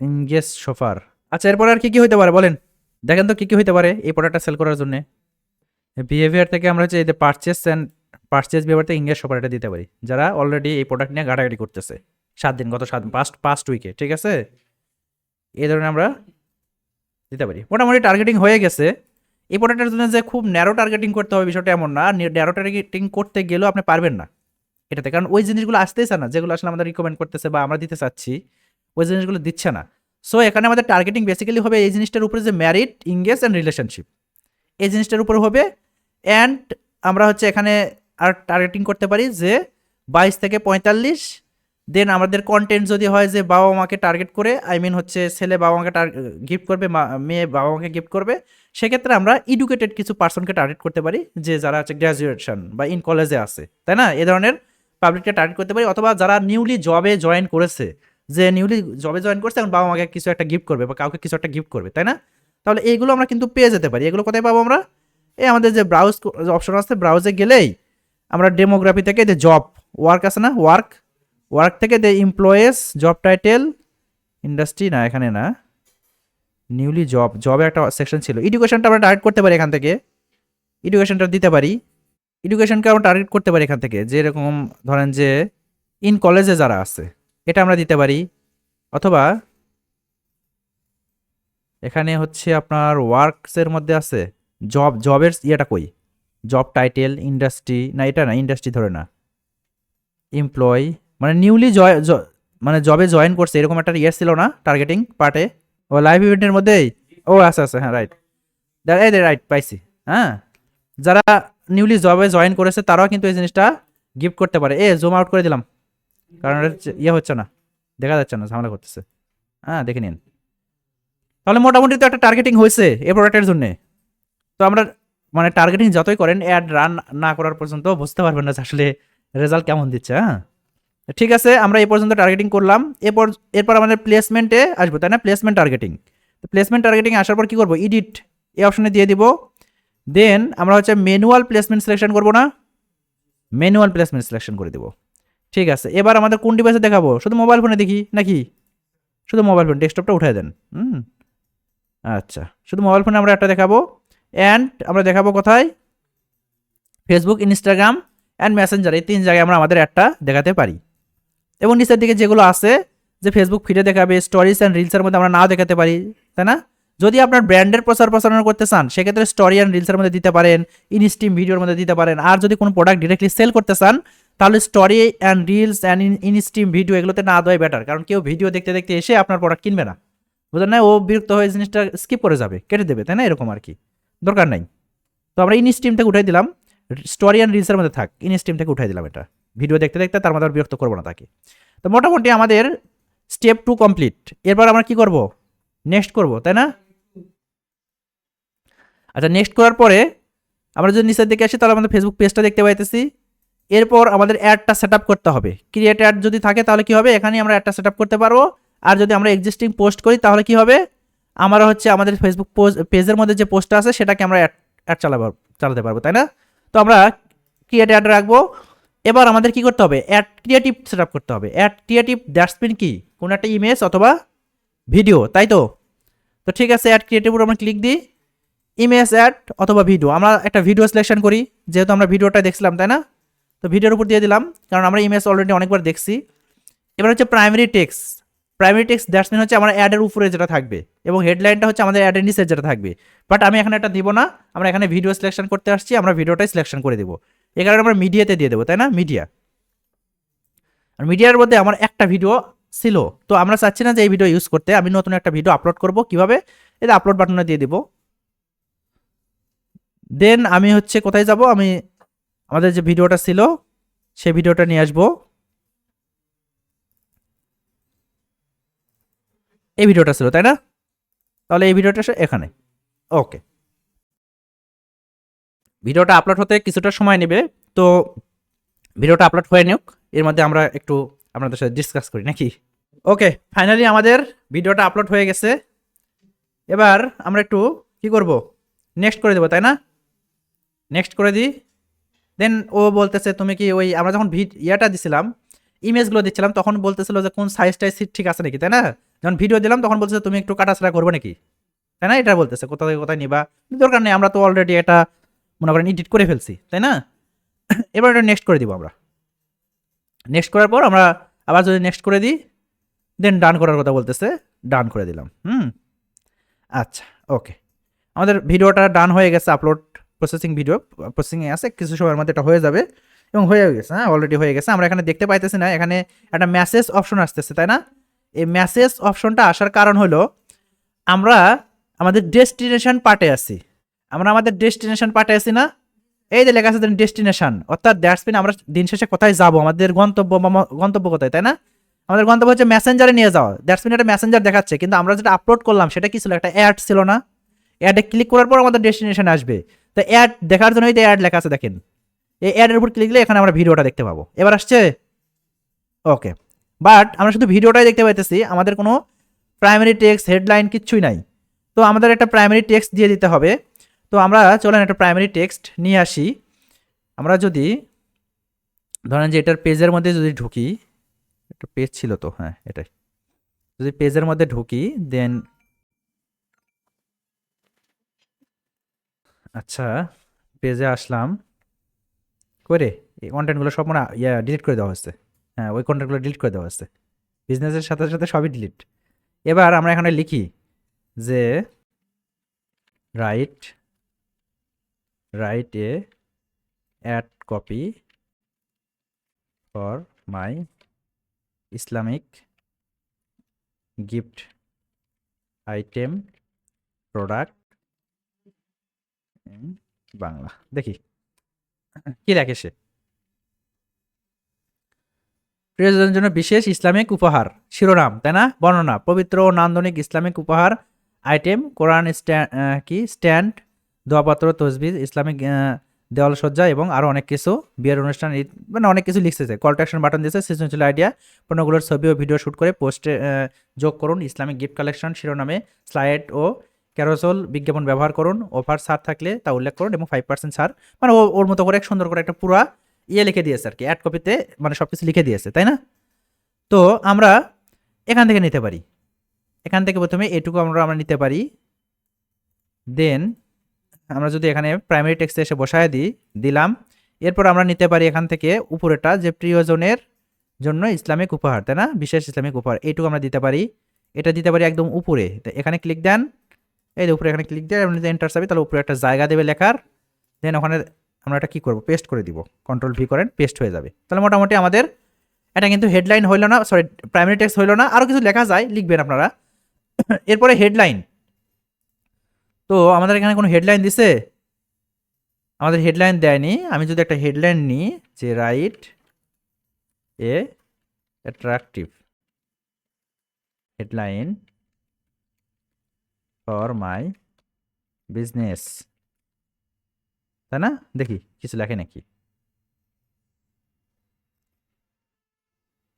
ইংগেজ শপার। আচ্ছা, এরপর আর কি কি হইতে পারে বলেন, দেখেন তো কি কি হইতে পারে এই প্রোডাক্টটা সেল করার জন্য। বিহেভিয়ার থেকে আমরা হচ্ছে এই যে পারচেস অ্যান্ড পারচেস বিহেভিয়ার থেকে ইংগেজ শপার এটা দিতে পারি, যারা অলরেডি এই প্রোডাক্ট নিয়ে ঘাটাঘাটি করতেছে 7 দিন, গত 7 পাস্ট উইকে, ঠিক আছে? এই ধরনের আমরা দিতে পারি। মোটামুটি টার্গেটিং হয়ে গেছে। এই প্রোডাক্টের জন্য যে খুব ন্যারো টার্গেটিং করতে হবে বিষয়টা এমন না, ন্যারো টার্গেটিং করতে গেলেও আপনি পারবেন না এটাতে, কারণ ওই জিনিসগুলো আসতেছে না যেগুলো আসলে আমাদের রিকমেন্ড করতেছে বা আমরা দিতে চাচ্ছি, ওই জিনিসগুলো দিচ্ছে না। সো এখানে আমাদের টার্গেটিং বেসিক্যালি হবে এই জিনিসটার উপরে, যে ম্যারিড, ইংগেজ অ্যান্ড রিলেশনশিপ, এই জিনিসটার উপর হবে। অ্যান্ড আমরা হচ্ছে এখানে আর টার্গেটিং করতে পারি যে 22 থেকে 45। দেন আমাদের কন্টেন্ট যদি হয় যে বাবা মাকে টার্গেট করে, আই মিন হচ্ছে ছেলে বাবা মাকে গিফট করবে, মেয়ে বাবা মাকে গিফট করবে, সেক্ষেত্রে আমরা এডুকেটেড কিছু পার্সনকে টার্গেট করতে পারি, যে যারা হচ্ছে গ্র্যাজুয়েশন বা ইন কলেজে আছে, তাই না? এ ধরনের পাবলিককে টার্গেট করতে পারি। অথবা যারা নিউলি জবে জয়েন করেছে, যে নিউলি জবে জয়েন করছে এবং বাবা মাকে কিছু একটা গিফট করবে বা কাউকে কিছু একটা গিফট করবে, তাই না? তাহলে এইগুলো আমরা কিন্তু পেয়ে যেতে পারি। এগুলো কোথায় পাবো আমরা? এই আমাদের যে ব্রাউজ অপশন আছে, ব্রাউজে গেলেই আমরা ডেমোগ্রাফি থেকে যে জব ওয়ার্ক আছে না, ওয়ার্ক থেকে যে এমপ্লয়েজ, জব টাইটেল, ইন্ডাস্ট্রি, না এখানে না, নিউলি জবে একটা সেকশন ছিল, এডুকেশনটা আমরা টার্গেট করতে পারি এখান থেকে, এডুকেশনটা দিতে পারি। এডুকেশনকে আমরা টার্গেট করতে পারি এখান থেকে, যেরকম ধরেন যে ইন কলেজে যারা আছে, এটা আমরা দিতে পারি। অথবা এখানে হচ্ছে আপনার ওয়ার্কসের মধ্যে আছে জবের ইয়েটা কই, জব টাইটেল, ইন্ডাস্ট্রি, না এটা না, ইন্ডাস্ট্রি ধরে না, এমপ্লয়, মানে নিউলি মানে জবে জয়েন করছে এরকম একটা ইয়ে ছিল না টার্গেটিং পার্টে, ও লাইভ ইভেন্টের মধ্যেই। ও আচ্ছা আচ্ছা, হ্যাঁ রাইট, এই রাইট পাইছি। হ্যাঁ, যারা নিউলি জবে জয়েন করেছে তারাও কিন্তু এই জিনিসটা গিফট করতে পারে। জুম আউট করে দিলাম, কারণ ইয়ে হচ্ছে না, দেখা যাচ্ছে না, ঝামেলা করতেছে। হ্যাঁ, দেখে নিন। তাহলে মোটামুটি তো একটা টার্গেটিং হয়েছে এই প্রোডাক্টের জন্য। তো আমরা মানে টার্গেটিং যতই করেন, অ্যাড রান না করার পর্যন্ত বুঝতে পারবেন না যে আসলে রেজাল্ট কেমন দিচ্ছে। হ্যাঁ, ঠিক আছে, আমরা এই পর্যন্ত টার্গেটিং করলাম। এরপর আমাদের প্লেসমেন্টে আসবো, তাই না? প্লেসমেন্ট টার্গেটিং, প্লেসমেন্ট টার্গেটিং আসার পর কি করবো, এডিট এই অপশনে দিয়ে দিব। দেন আমরা হচ্ছে ম্যানুয়াল প্লেসমেন্ট সিলেকশন করবো না, ম্যানুয়াল প্লেসমেন্ট সিলেকশন করে দেবো। ঠিক আছে, এবার আমাদের কোন ডিভাইসে দেখাবো, শুধু মোবাইল ফোনে দেখি নাকি? শুধু মোবাইল ফোন, ডেস্কটপটা উঠাই দেন। আচ্ছা, শুধু মোবাইল ফোনে আমরা একটা দেখাবো। অ্যান্ড আমরা দেখাবো কোথায়, ফেসবুক, ইনস্টাগ্রাম অ্যান্ড মেসেঞ্জার, এই 3 জায়গায় আমরা আমাদের একটা দেখাতে পারি। এবং নিচের দিকে যেগুলো আছে, যে ফেসবুক ফিডে দেখাবে, স্টোরিজ অ্যান্ড রিলসের মধ্যে আমরা নাও দেখাতে পারি, তাই না? যদি আপনার ব্র্যান্ডের প্রচারণা করতে চান, সেক্ষেত্রে স্টোরি অ্যান্ড রিলসের মধ্যে দিতে পারেন, ইনস্ট্রিম ভিডিওর মধ্যে দিতে পারেন। আর যদি কোনো প্রোডাক্ট ডিরেক্টলি সেল করতে চান, তাহলে story and reels and instream video এগুলোতে না দেওয়াই বেটার, কারণ কেউ ভিডিও দেখতে দেখতে এসে আপনার প্রোডাক্ট কিনবে না, বুঝলেন না? ও বিরক্ত হয়ে জিনিসটা স্কিপ করে যাবে, কেটে দেবে, তাই না? এরকম আর কি, দরকার নাই। তো আমরা ইনস্ট্রিম থেকে উঠাই দিলাম, স্টোরি অ্যান্ড রিলসের মধ্যে থাক, ইনস্ট্রিম থেকে উঠাই দিলাম এটা, ভিডিও দেখতে দেখতে তার মধ্যে বিরক্ত করবো না তাকে। তো মোটামুটি আমাদের স্টেপ 2 কমপ্লিট। এরপর আমরা কি করব, নেক্সট করব, তাই না? আচ্ছা, নেক্সট করার পরে আমরা যদি নিচের দিকে আসি তাহলে আমাদের ফেসবুক পেজটা দেখতে পাইতেছি। এরপর আমাদের অ্যাডটা সেট আপ করতে হবে। ক্রিয়েট অ্যাড যদি থাকে তাহলে কি হবে, এখানেই আমরা অ্যাডটা সেট আপ করতে পারবো। আর যদি আমরা এক্সিস্টিং পোস্ট করি তাহলে কি হবে, আমরা হচ্ছে আমাদের ফেসবুক পেজের মধ্যে যে পোস্টটা আছে সেটাকে আমরা অ্যাড চালাতে পারবো, তাই না? তো আমরা ক্রিয়েট অ্যাড রাখবো। এবার আমাদের কি করতে হবে, অ্যাড ক্রিয়েটিভ সেট আপ করতে হবে। অ্যাড ক্রিয়েটিভ ডাস্টবিন কি, কোনো একটা ইমেজ অথবা ভিডিও, তাই তো? তো ঠিক আছে, অ্যাড ক্রিয়েটিভ উপর আমরা ক্লিক দিই, ইমেজ অ্যাড অথবা ভিডিও। আমরা একটা ভিডিও সিলেকশন করি, যেহেতু আমরা ভিডিওটা দেখছিলাম, তাই না? তো ভিডিওর উপর দিয়ে দিলাম, কারণ আমরা ইমেজ অলরেডি অনেকবার দেখছি। এবার হচ্ছে primary text. Primary text that's mean হচ্ছে আমার অ্যাডের উপরে যেটা থাকবে, এবং হেডলাইনটা হচ্ছে আমাদের অ্যাডের নিচে যেটা থাকবে। বাট আমি এখানে এটা দিব না, আমরা এখানে ভিডিও সিলেকশন করতে আসছি, আমরা ভিডিওটাই সিলেকশন করে দেবো। এই কারণে আমরা মিডিয়াতে দিয়ে দেবো, তাই না? মিডিয়া। আর মিডিয়ার মধ্যে আমার একটা ভিডিও ছিল, তো আমরা চাচ্ছি না যে এই ভিডিও ইউজ করতে। আমি নতুন একটা ভিডিও আপলোড করব, কিভাবে, এটা আপলোড বাটনে দিয়ে দিব। দেন আমি হচ্ছে কোথায় যাব, আমি আমাদের যে ভিডিওটা ছিল সেই ভিডিওটা নিয়ে আসবো। এই ভিডিওটা ছিল, তাই না? তাহলে এই ভিডিওটা এখানে। ওকে, ভিডিওটা আপলোড হতে কিছুটা সময় নেবে, তো ভিডিওটা আপলোড হয়ে নিক, এর মধ্যে আমরা একটু আপনাদের সাথে ডিসকাস করি নাকি। ওকে, ফাইনালি আমাদের ভিডিওটা আপলোড হয়ে গেছে। এবার আমরা একটু কি করব, নেক্সট করে দেবো, তাই না? নেক্সট করে দিই। দেন ও বলতেছে তুমি কি ওই আমরা যখন ইয়াটা দিছিলাম, ইমেজগুলো দিচ্ছিলাম, তখন বলতেছিল যে কোন সাইজটাই ঠিক আছে নাকি, তাই না? যখন ভিডিও দিলাম তখন বলতেছে তুমি একটু কাটাছাড়া করবে নাকি, তাই না? এটা বলতেছে কোথা থেকে কোথায় নিবা, দরকার নেই, আমরা তো অলরেডি এটা মনে করেন এডিট করে ফেলছি, তাই না? এবার এটা নেক্সট করে দিব আমরা। নেক্সট করার পর আমরা আবার যদি নেক্সট করে দিই, দেন ডান করার কথা বলতেছে, ডান করে দিলাম। আচ্ছা, ওকে, আমাদের ভিডিওটা ডান হয়ে গেছে, আপলোড প্রসেসিং, ভিডিও প্রসেসিংয়ে আছে, কিছু সময়ের মধ্যে এটা হয়ে যাবে, এবং হয়ে গেছে, হ্যাঁ অলরেডি হয়ে গেছে। আমরা এখানে দেখতে পাইতেছি না, এখানে একটা মেসেজ অপশন আসতেছে, তাই না? এই মেসেজ অপশনটা আসার কারণ হলো আমরা আমাদের ডেস্টিনেশন পার্টে আছি। আমরা আমাদের ডেস্টিনেশন পার্টে আছি না, এই যে লেখা আছে ডেস্টিনেশন, অর্থাৎ দ্যাটস মিন আমরা দিন শেষে কোথায় যাব, আমাদের গন্তব্য কোথায়, তাই না? আমাদের গন্তব্য হচ্ছে মেসেঞ্জারে নিয়ে যাওয়া। দ্যাটস মিন এটা মেসেঞ্জার দেখাচ্ছে, কিন্তু আমরা যেটা আপলোড করলাম সেটা কি ছিল, একটা অ্যাড ছিল না? অ্যাডে ক্লিক করার পর আমাদের ডেস্টিনেশন আসবে। তো অ্যাড দেখার জন্যই তো অ্যাড লেখা আছে, দেখেন এই অ্যাডের উপর ক্লিক দিলে এখানে আমরা ভিডিওটা দেখতে পাবো। এবার আসছে, ওকে। বাট আমরা শুধু ভিডিওটাই দেখতে পাইতেছি, আমাদের কোনো প্রাইমারি টেক্সট, হেডলাইন কিচ্ছুই নাই। তো আমাদের একটা প্রাইমারি টেক্সট দিয়ে দিতে হবে। তো আমরা চলেন একটা প্রাইমারি টেক্সট নিয়ে আসি। আমরা যদি ধরেন যে এটার পেজের মধ্যে যদি ঢুকি, একটা পেজ ছিল তো, হ্যাঁ এটাই, যদি পেজের মধ্যে ঢুকি, দেন আচ্ছা পেজে আসলাম করে, এই কন্টেন্টগুলো সব মানে ডিলিট করে দেওয়া হচ্ছে। হ্যাঁ, ওই কন্টেন্টগুলো ডিলিট করে দেওয়া হচ্ছে, বিজনেসের সাথে সাথে সবই ডিলিট। এবার আমরা এখানে লিখি যে write a ad copy for my Islamic gift item product Bangla. দেখি কি লেখে সে। প্রিয়জনের জন্য বিশেষ ইসলামিক উপহার, শিরোনাম, তাই না? বর্ণনা, পবিত্র ও নান্দনিক ইসলামিক উপহার আইটেম, কোরআন স্ট্যান্ড, দোয়াপত্র, তসবিহ, ইসলামিক দেওয়াল সজ্জা এবং আরও অনেক কিছু, বিয়ের অনুষ্ঠান, ঈদ, মানে অনেক কিছু লিখতেছে। কল টু অ্যাকশন বাটন দিয়েছে, সৃজনশীল আইডিয়া, পণ্যগুলোর ছবি ও ভিডিও শ্যুট করে পোস্টে যোগ করুন, ইসলামিক গিফট কালেকশন শিরোনামে স্লাইড ও ক্যারোসেল বিজ্ঞাপন ব্যবহার করুন, অফার ছাড় থাকলে তা উল্লেখ করুন এবং 5% ছাড়, মানে ওর মতো করে সুন্দর করে একটা পুরা লিখে দিয়েছে আর কি, অ্যাড কপিতে মানে সব কিছু লিখে দিয়েছে, তাই না? তো আমরা এখান থেকে নিতে পারি, এখান থেকে প্রথমে এটুকু আমরা নিতে পারি। দেন আমরা যদি এখানে প্রাইমারি টেক্সটে এসে বসায় দিলাম, এরপর আমরা নিতে পারি এখান থেকে উপরেটা, যে প্রিয়জনের জন্য ইসলামিক উপহার, তাই না? বিশেষ ইসলামিক উপহার, এইটুকু আমরা দিতে পারি। এটা দিতে পারি একদম উপরে, এখানে ক্লিক দেন, এই উপরে এখানে ক্লিক দিয়ে আপনি যদি এন্টার চাবি তাহলে উপরে একটা জায়গা দেবে লেখার। দেন ওখানে আমরা এটা কী করবো, পেস্ট করে দিব, কন্ট্রোল ভি করেন, পেস্ট হয়ে যাবে। তাহলে মোটামুটি আমাদের এটা কিন্তু হেডলাইন হইলো না, সরি প্রাইমারি টেক্সট হইলো না, আরও কিছু লেখা যায়, লিখবেন আপনারা। এরপরে হেডলাইন, তো আমাদের এখানে কোনো হেডলাইন দিছে? আমাদের হেডলাইন দেয়নি। আমি যদি একটা হেডলাইন নিই যে write a attractive, headline for my business, তাই না? দেখি কিছু লেখে নাকি।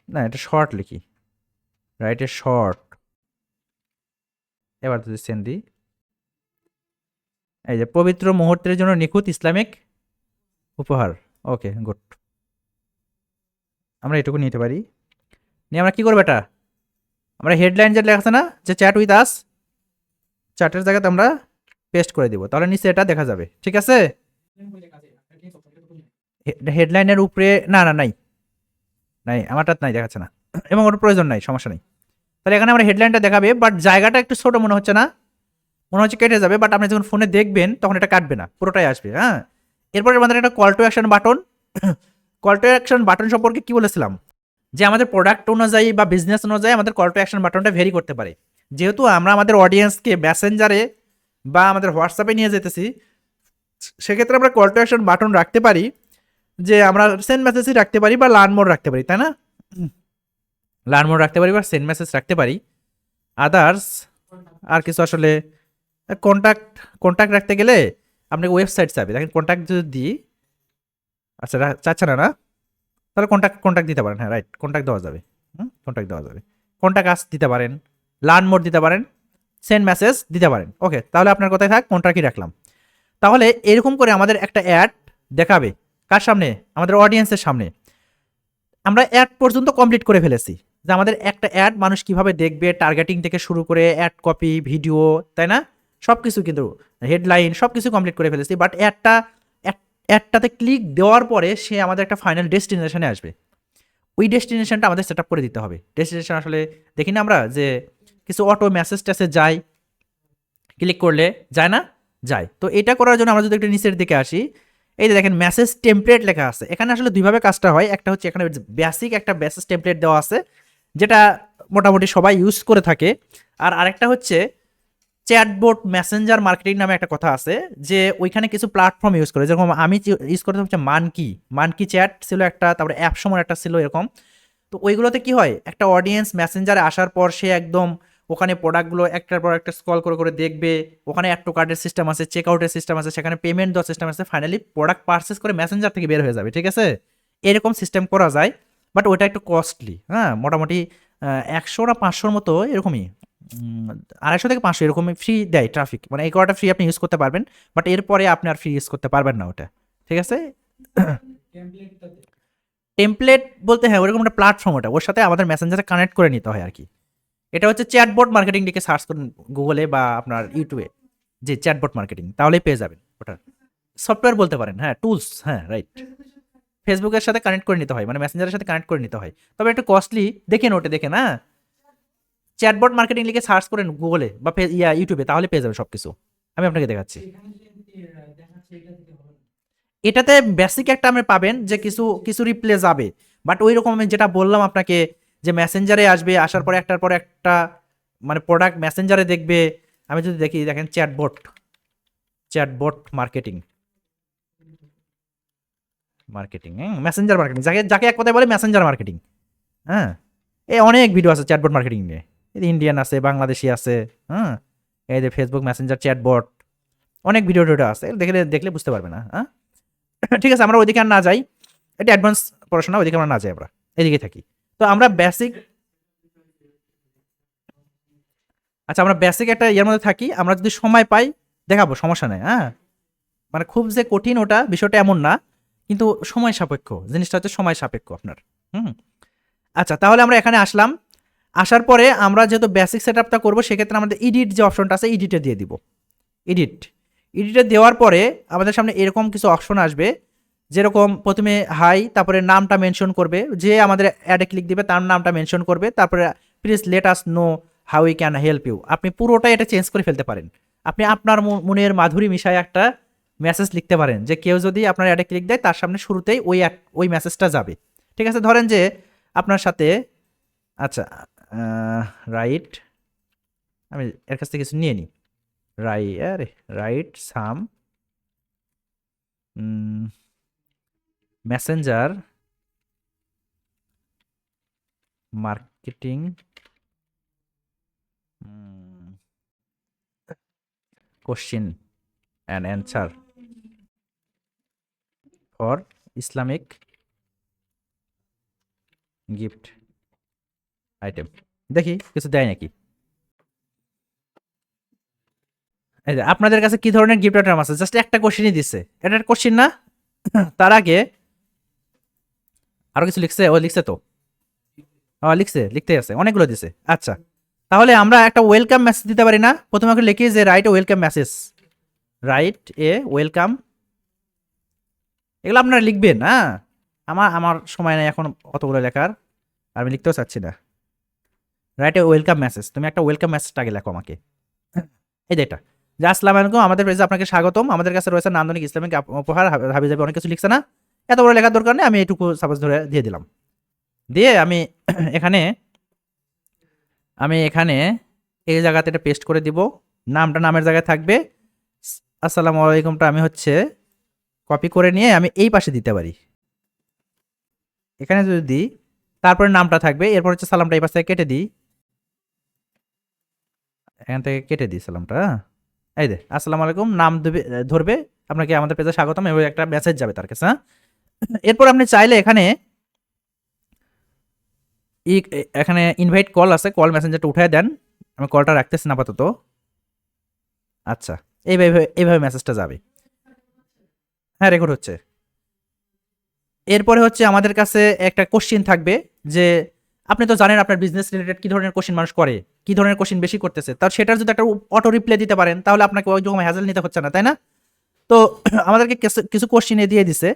না, এটা শর্ট লিখি, রাইট এ শর্ট। এবার যদি সেন্ড দিই, এই যে পবিত্র মুহূর্তের জন্য নিখুঁত ইসলামিক উপহার। ওকে, গুড। আমরা এটুকু নিতে পারি। নিয়ে আমরা কি করবো এটা, আমরা হেডলাইন যেটা লেখা আছে না যে চ্যাট উইথ আস, চ্যাটের জায়গাতে আমরা পেস্ট করে দিব, তাহলে নিচে এটা দেখা যাবে। ঠিক আছে, হেডলাইনের উপরে না না নাই নাই, আমারটা নাই, দেখাচ্ছে না এবং ওটার প্রয়োজন নাই, সমস্যা নেই। তাহলে এখানে আমরা হেডলাইনটা দেখাবে, বাট জায়গাটা একটু ছোট মনে হচ্ছে না, মনে হচ্ছে কেটে যাবে, বাট আপনি যখন ফোনে দেখবেন তখন এটা কাটবে না, পুরোটাই আসবে। হ্যাঁ, এরপরে আমাদের একটা call to action button. Call to action button সম্পর্কে কি বলেছিলাম, যে আমাদের প্রোডাক্ট অনুযায়ী বা বিজনেস অনুযায়ী আমাদের কল টু অ্যাকশন বাটনটা ভেরি করতে পারে। যেহেতু আমরা আমাদের অডিয়েন্সকে মেসেঞ্জারে বা আমাদের হোয়াটসঅ্যাপে নিয়ে যেতেছি, সেক্ষেত্রে আমরা কল টু অ্যাকশন বাটন রাখতে পারি, যে আমরা সেন্ড মেসেজই রাখতে পারি বা লার্ন মোড রাখতে পারি, তাই না? লার্ন মোড রাখতে পারি বা সেন্ড মেসেজ রাখতে পারি। আদার্স আর কিছু আসলে কন্ট্যাক্ট, কন্ট্যাক্ট রাখতে গেলে আপনাকে ওয়েবসাইট চাইবে। দেখেন কন্ট্যাক্ট যদি দিই, আচ্ছা চাচ্ছে না না, তাহলে কন্ট্যাক্ট কন্ট্যাক্ট দিতে পারেন। হ্যাঁ রাইট, কন্ট্যাক্ট দেওয়া যাবে, কন্ট্যাক্ট দেওয়া যাবে। কন্ট্যাক্ট আস দিতে পারেন, লার্ন মোড দিতে পারেন, সেন্ড মেসেজ দিতে পারেন। ওকে, তাহলে আপনার কথাই থাক, কন্ট্যাক্টই রাখলাম। তাহলে এরকম করে আমাদের একটা অ্যাড দেখাবে কার সামনে, আমাদের অডিয়েন্সের সামনে। আমরা অ্যাড পর্যন্ত কমপ্লিট করে ফেলেছি, যে আমাদের একটা অ্যাড মানুষ কিভাবে দেখবে, টার্গেটিং থেকে শুরু করে অ্যাড কপি, ভিডিও, তাই না, সব কিছু, কিন্তু হেডলাইন সব কিছু কমপ্লিট করে ফেলেছি। বাট অ্যাডটাতে ক্লিক দেওয়ার পরে সে আমাদের একটা ফাইনাল ডেস্টিনেশনে আসবে। ওই ডেস্টিনেশনটা আমাদের সেট আপ করে দিতে হবে। ডেস্টিনেশন আসলে দেখি না আমরা, যে কিছু অটো মেসেজ টেসে যায়, ক্লিক করলে যায় না, যায়। তো এটা করার জন্য আমরা যদি একটু নিচের দিকে আসি, এই যে দেখেন মেসেজ টেমপ্লেট লেখা আছে। এখানে আসলে দুইভাবে কাজটা হয়, একটা হচ্ছে এখানে বেসিক একটা মেসেজ টেমপ্লেট দেওয়া আছে, যেটা মোটামুটি সবাই ইউজ করে থাকে। আর আরেকটা হচ্ছে চ্যাটবোট মেসেঞ্জার মার্কেটিং নামে একটা কথা আছে, যে ওইখানে কিছু প্ল্যাটফর্ম ইউজ করে, যেরকম আমি ইউজ করতে হচ্ছে মানকি, মানকি চ্যাট ছিল একটা, তারপরে অ্যাপ সময় একটা ছিল এরকম। তো ওইগুলোতে কি হয়, একটা অডিয়েন্স মেসেঞ্জারে আসার পর সে একদম ওখানে প্রোডাক্টগুলো একটার পর একটা স্ক্রল করে করে দেখবে, ওখানে অ্যাড টু কার্ডের সিস্টেম আছে, চেক আউটের সিস্টেম আছে, সেখানে পেমেন্ট দেওয়ার সিস্টেম আছে, ফাইনালি প্রোডাক্ট পারচেস করে মেসেঞ্জার থেকে বের হয়ে যাবে। ঠিক আছে, এরকম সিস্টেম করা যায়, বাট ওইটা একটু কস্টলি। হ্যাঁ, মোটামুটি 100 না 500 মতো এরকমই, 250 থেকে 500 এরকমই ফ্রি দেয় ট্রাফিক, মানে এই কটা ফ্রি আপনি ইউজ করতে পারবেন, বাট এরপরে আপনি আর ফ্রি ইউজ করতে পারবেন না ওটা। ঠিক আছে, টেমপ্লেট বলতে হ্যাঁ ওরকম একটা প্ল্যাটফর্ম, ওটা ওর সাথে আমাদের মেসেঞ্জারে কানেক্ট করে নিতে হয় আর কি। এটা হচ্ছে চ্যাটবট মার্কেটিং লিখে সার্চ করুন গুগলে বা আপনার ইউটিউবে, যে চ্যাটবট মার্কেটিং, তাহলেই পেয়ে যাবেন ওটা। সফটওয়্যার বলতে পারেন, হ্যাঁ টুলস, হ্যাঁ রাইট। ফেসবুকের সাথে কানেক্ট করে নিতে হয়, মানে মেসেঞ্জারের সাথে কানেক্ট করে নিতে হয়, তবে একটু কস্টলি। দেখেন ওটা, দেখেন হ্যাঁ, চ্যাটবট মার্কেটিং লিখে সার্চ করেন গুগলে বা ইউটিউবে, তাহলে পেয়ে যাবেন সবকিছু। আমি আপনাকে দেখাচ্ছি। এটাতে বেসিক একটা আপনি পাবেন, যে কিছু কিছু রিপ্লে যাবে, বাট ওই রকম আমি যেটা বললাম আপনাকে, যে মেসেঞ্জারে আসবে, আসার পরে একটার পর একটা মানে প্রোডাক্ট মেসেঞ্জারে দেখবে। আমি যদি দেখি, দেখেন chatbot, chatbot marketing, marketing, Messenger marketing, যাকে যাকে এক কথায় বলে মেসেঞ্জার মার্কেটিং। হ্যাঁ, এই অনেক ভিডিও আছে চ্যাটবট মার্কেটিং নিয়ে, ইন্ডিয়ান আছে, বাংলাদেশি আছে। হ্যাঁ, এই যে ফেসবুক মেসেঞ্জার চ্যাটবট, অনেক ভিডিও টিডিও আছে, দেখলে দেখলে বুঝতে পারবে না। হ্যাঁ, ঠিক আছে, আমরা ওইদিকে আর না যাই, এটা অ্যাডভান্স পড়াশোনা, ওইদিকে আমরা না যাই, আমরা এদিকে থাকি। তো আমরা বেসিক, আচ্ছা আমরা বেসিক একটা ইয়ের মধ্যে থাকি, আমরা যদি সময় পাই দেখাবো, সমস্যা নেই। হ্যাঁ, মানে খুব যে কঠিন ওটা বিষয়টা এমন না, কিন্তু সময় সাপেক্ষ, জিনিসটা হচ্ছে সময় সাপেক্ষ আপনার। হুম, আচ্ছা তাহলে আমরা এখানে আসলাম। আসার পরে আমরা যেহেতু বেসিক সেট আপটা করবো, সেক্ষেত্রে আমাদের এডিট যে অপশনটা আছে, এডিটে দিয়ে দিব। এডিট, এডিটে দেওয়ার পরে আমাদের সামনে এরকম কিছু অপশন আসবে, যেরকম প্রথমে হাই, তারপরে নামটা মেনশন করবে, যে আমাদের অ্যাডে ক্লিক দিবে তার নামটা মেনশন করবে, তারপরে please let us know how we can help you. আপনি পুরোটাই এটা চেঞ্জ করে ফেলতে পারেন। আপনি আপনার মনের মাধুরী মিশায় একটা মেসেজ লিখতে পারেন, যে কেউ যদি আপনার অ্যাডে ক্লিক দেয় তার সামনে শুরুতেই ওই মেসেজটা যাবে। ঠিক আছে, ধরেন যে আপনার সাথে, আচ্ছা রাইট, আমি এর কাছ থেকে কিছু নিয়ে নিই, write some Messenger marketing question and answer for Islamic gift item. দেখি কিছু দেয় নাকি। এই যে আপনাদের কাছে কি ধরনের গিফট আইটেম আছে, জাস্ট একটা কোশ্চেনই দিচ্ছে, এটা কোশ্চেন না। তার আগে আরো কিছু লিখছে, ও লিখছে তো, লিখছে, লিখতে আছে, অনেকগুলো দিছে। আচ্ছা, তাহলে আমরা একটা ওয়েলকাম মেসেজ দিতে পারি না? প্রথমে আমরা লিখি যে write a welcome message, write a welcome. এগুলো আপনারা লিখবেন। হ্যাঁ, আমার আমার সময় নেই এখন অতগুলো লেখার, আর আমি লিখতেও চাচ্ছি না। রাইট এ ওয়েলকাম মেসেজ, তুমি একটা ওয়েলকাম মেসেজটা আগে লেখো আমাকে। এই যে এটা, যে আসসালামু আলাইকুম, আমাদের পেজে আপনাকে স্বাগতম, আমাদের কাছে রয়েছে নান্দনিক ইসলামিক উপহার, হাবি যাবে, অনেক কিছু লিখছে না, এত বড় লেখার দরকার নেই, আমি এটুকু সাপোজ ধরে দিয়ে দিলাম। দিয়ে আমি এখানে এই জায়গাতে এটা পেস্ট করে দিব, নামটা নামের জায়গায় থাকবে, আসসালামু আলাইকুমটা আমি হচ্ছে কপি করে নিয়ে আমি এই পাশে দিতে পারি। এখানে যদি দিই, তারপরে নামটা থাকবে, এরপর হচ্ছে সালামটা এই পাশ থেকে কেটে দিই, এখান থেকে কেটে দিই সালামটা। এই দে আসসালামু আলাইকুম, নাম ধরবে, আপনাকে আমাদের পেজে স্বাগতম, এবং একটা মেসেজ যাবে তার কাছে। হ্যাঁ, এরপর আপনি চাইলে এখানে ইনভাইট কল আছে, কল মেসেঞ্জারটা উঠায় দেন, আমি কলটা রাখতেছি না আপাতত। আচ্ছা, এইভাবে মেসেজটা যাবে। হ্যাঁ, রেকর্ড হচ্ছে। এরপরে হচ্ছে আমাদের কাছে একটা কোশ্চিন থাকবে, যে আপনি তো জানেন আপনার বিজনেস রিলেটেড কি ধরনের কোশ্চিন মানুষ করে, কি ধরনের কোশ্চিন বেশি করতেছে, তার সেটার যদি একটা অটো রিপ্লাই দিতে পারেন, তাহলে আপনাকে ওই রকম হ্যাজেল নিতে হচ্ছে না, তাই না? তো আমাদেরকে কিছু কোশ্চিন দিয়ে দিছে।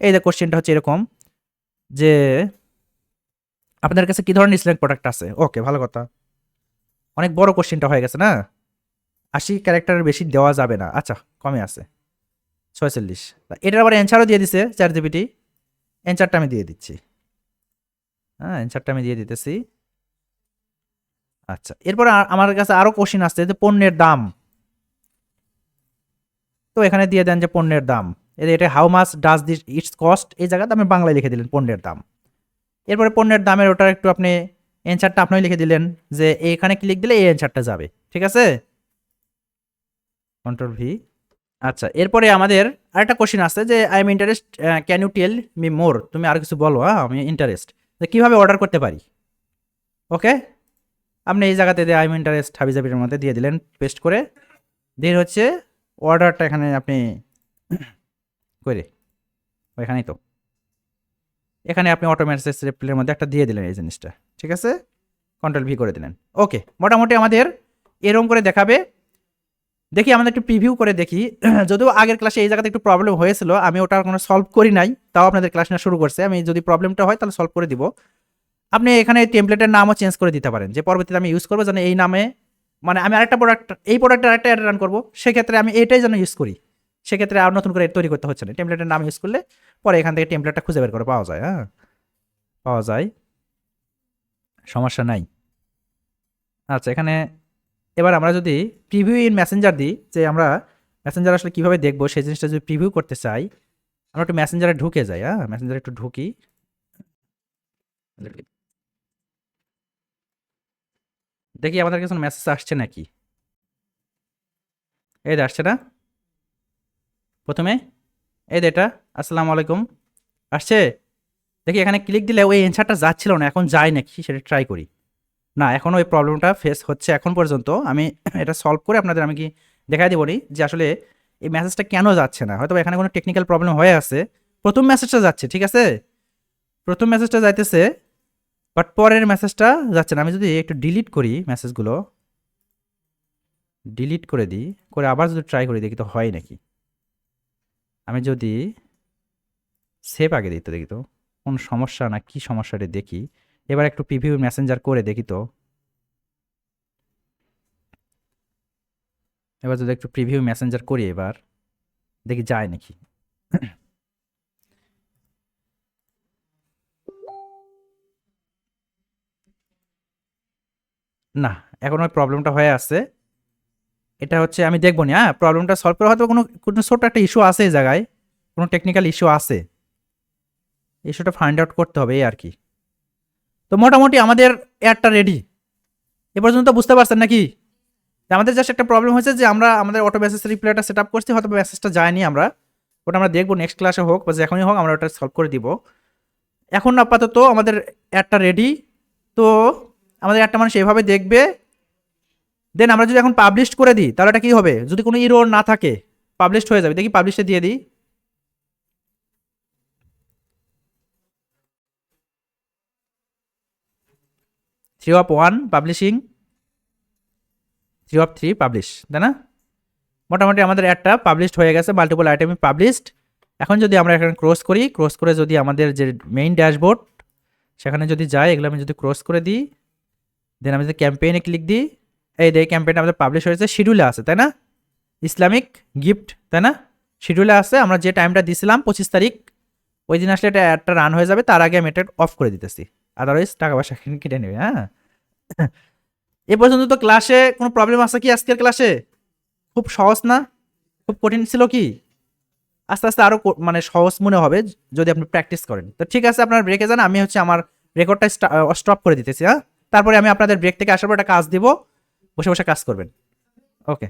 এই যে কোশ্চিনটা হচ্ছে এরকম, যে আপনাদের কাছে কি ধরনের ইসলামিক প্রোডাক্ট আছে। ওকে, ভালো কথা, অনেক বড় কোশ্চিনটা হয়ে গেছে না, 80 ক্যারেক্টারের বেশি দেওয়া যাবে না। আচ্ছা, কমে আছে 46। এটার আবার অ্যান্সারও দিয়ে দিছে চ্যাট জিপিটি, অ্যান্সারটা আমি দিয়ে দিচ্ছি। হ্যাঁ, অ্যান্সারটা আমি দিয়ে দিতেছি। আচ্ছা, এরপর আমার কাছে আরো কোশ্চিন আসছে, যে পণ্যের দাম। তো এখানে দিয়ে দেন যে পণ্যের দাম, এটা how much does this it's cost, এই জায়গাতে আমি বাংলায় লিখে দিলেন পণ্যের দাম। এরপরে পণ্যের দামের ওটার একটু আপনি অ্যান্সারটা আপনি লিখে দিলেন, যে এখানে ক্লিক দিলে এই অ্যান্সারটা যাবে। ঠিক আছে, কন্ট্রোল ভি। আচ্ছা, এরপরে আমাদের আরেকটা কোশ্চিন আছে, যে I am interest, can you tell me more, তুমি আর কিছু বলো। হ্যাঁ, আমি ইন্টারেস্ট, কিভাবে অর্ডার করতে পারি। ওকে, আপনি এই জায়গাতে আই এম ইন্টারেস্ট হাবিজাবির মধ্যে দিয়ে দিলেন পেস্ট করে, দিয়ে হচ্ছে অর্ডারটা এখানে আপনি করে, এখানেই তো, এখানে আপনি অটো মেসেজ রিপ্লাইয়ের মধ্যে একটা দিয়ে দিলেন এই জিনিসটা। ঠিক আছে, কন্ট্রোল ভি করে দিলেন। ওকে, মোটামুটি আমাদের এরকম করে দেখাবে। দেখি আমাদের একটু প্রিভিউ করে দেখি। যদিও আগের ক্লাসে এই জায়গাতে একটু প্রবলেম হয়েছিল, আমি ওটা কোনো সলভ করি নাই, তাও আপনাদের ক্লাস নেওয়া শুরু করছে, আমি যদি প্রবলেমটা হয় তাহলে সলভ করে দিব। আপনি এখানে টেমপ্লেটের নামও চেঞ্জ করে দিতে পারেন, যে পরবর্তীতে আমি ইউজ করবো যেন এই নামে, মানে আমি আরেকটা প্রোডাক্ট, এই প্রোডাক্টের আরেকটা অ্যাড রান করবো, সেক্ষেত্রে আমি এটাই যেন ইউজ করি, সেক্ষেত্রে আর নতুন করে তৈরি করতে হচ্ছে না। টেমপ্লেটের নাম ইউজ করলে পরে এখান থেকে টেমপ্লেটটা খুঁজে বের করে পাওয়া যায়। হ্যাঁ, পাওয়া যায়, সমস্যা নাই। আচ্ছা, এখানে এবার আমরা যদি প্রিভিউ ইন মেসেঞ্জার দিই, যে আমরা মেসেঞ্জার আসলে কীভাবে দেখবো সেই জিনিসটা যদি প্রিভিউ করতে চাই, আমরা একটু মেসেঞ্জারে ঢুকে যাই। হ্যাঁ, মেসেঞ্জারে একটু ঢুকি, দেখি আমাদের কাছে মেসেজ আসছে নাকি। এই যে আসছে না প্রথমে, এই যে এটা আসসালামু আলাইকুম আসছে। দেখি এখানে ক্লিক দিলে ওই অ্যান্সারটা যাচ্ছিল না, এখন যায় নাকি সেটা ট্রাই করি। না, এখনও ওই প্রবলেমটা ফেস হচ্ছে এখন পর্যন্ত। আমি এটা সলভ করে আপনাদের আমি কি দেখাই দেবো যে আসলে এই মেসেজটা কেন যাচ্ছে না। হয়তো এখানে কোনো টেকনিক্যাল প্রবলেম হয়ে আছে। প্রথম মেসেজটা যাচ্ছে, ঠিক আছে, প্রথম মেসেজটা যাইতেছে, বাট পরের মেসেজটা যাচ্ছে না। আমি যদি একটু ডিলিট করি মেসেজগুলো, ডিলিট করে দিই, করে আবার যদি ট্রাই করি দেখি তো হয় নাকি। আমি যদি সেভ আগে দিই তো দেখি তো কোন সমস্যা, না কি সমস্যাটা দেখি। এবার একটু প্রিভিউ মেসেঞ্জার করে দেখি তো, এবার যদি একটু প্রিভিউ মেসেঞ্জার করি, এবার দেখি যায় নাকি। না, এখন ওই প্রবলেমটা হয়ে আছে। এটা হচ্ছে আমি দেখবো না। হ্যাঁ, প্রবলেমটা সলভ করা হয়তো কোনো কোনো ছোট্ট একটা ইস্যু আছে এই জায়গায়, কোনো টেকনিক্যাল ইস্যু আছে, ইস্যুটা ফাইন্ড আউট করতে হবে এই আর কি। তো মোটামুটি আমাদের অ্যাডটা রেডি। এ পর্যন্ত বুঝতে পারছেন নাকি? আমাদের জাস্ট একটা প্রবলেম হয়েছে যে আমরা আমাদের অটো মেসেজ রিপ্লাইটা সেট আপ করছি, হয়তো মেসেজটা যায়নি, ওটা আমরা দেখবো নেক্সট ক্লাসে হোক বা যখনই হোক আমরা ওটা সলভ করে দিব। এখন আপাতত আমাদের অ্যাডটা রেডি। তো আমাদের অ্যাডটা মানুষ এভাবে দেখবে। দেন আমরা যদি এখন পাবলিশ করে দিই তাহলে এটা কি হবে? যদি কোনো ইরোর না থাকে পাবলিশ হয়ে যাবে। দেখি পাবলিশে দিয়ে দিই। Three of one publishing, three of three publish, তাই না? মোটামুটি আমাদের অ্যাডটা পাবলিশড হয়ে গেছে, মাল্টিপল আইটেমে পাবলিশড। এখন যদি আমরা এখানে ক্রস করি, ক্রস করে যদি আমাদের যে মেইন ড্যাশবোর্ড সেখানে যদি যাই, এগুলো আমি যদি ক্রস করে দিই, দেন আমি যদি ক্যাম্পেইনে ক্লিক দিই, এই দেখি ক্যাম্পেইনটা আমাদের পাবলিশ হয়েছে, শিডিউলে আছে, তাই না? ইসলামিক গিফট, তাই না? শিডিউলে আছে। আমরা যে টাইমটা দিয়েছিলাম 25 তারিখ, ওই দিন আসলে এটা অ্যাডটা রান হয়ে যাবে, তার আগে আমি এটা অফ করে দিতেছি, আদারওয়াইজ টাকা পয়সা কেটে নেবে। হ্যাঁ, এ পর্যন্ত তো ক্লাসে কোনো প্রবলেম আছে কি? আজকের ক্লাসে খুব সহজ না? খুব কঠিন ছিল কি? আস্তে আস্তে আরো মানে সহজ মনে হবে যদি আপনি প্র্যাকটিস করেন। তো ঠিক আছে, আপনার ব্রেকে যান, আমি হচ্ছে আমার রেকর্ডটা স্টপ করে দিতেছি। হ্যাঁ, তারপরে আমি আপনাদের ব্রেক থেকে আসার পর একটা কাজ দিব, বসে বসে কাজ করবেন। ওকে।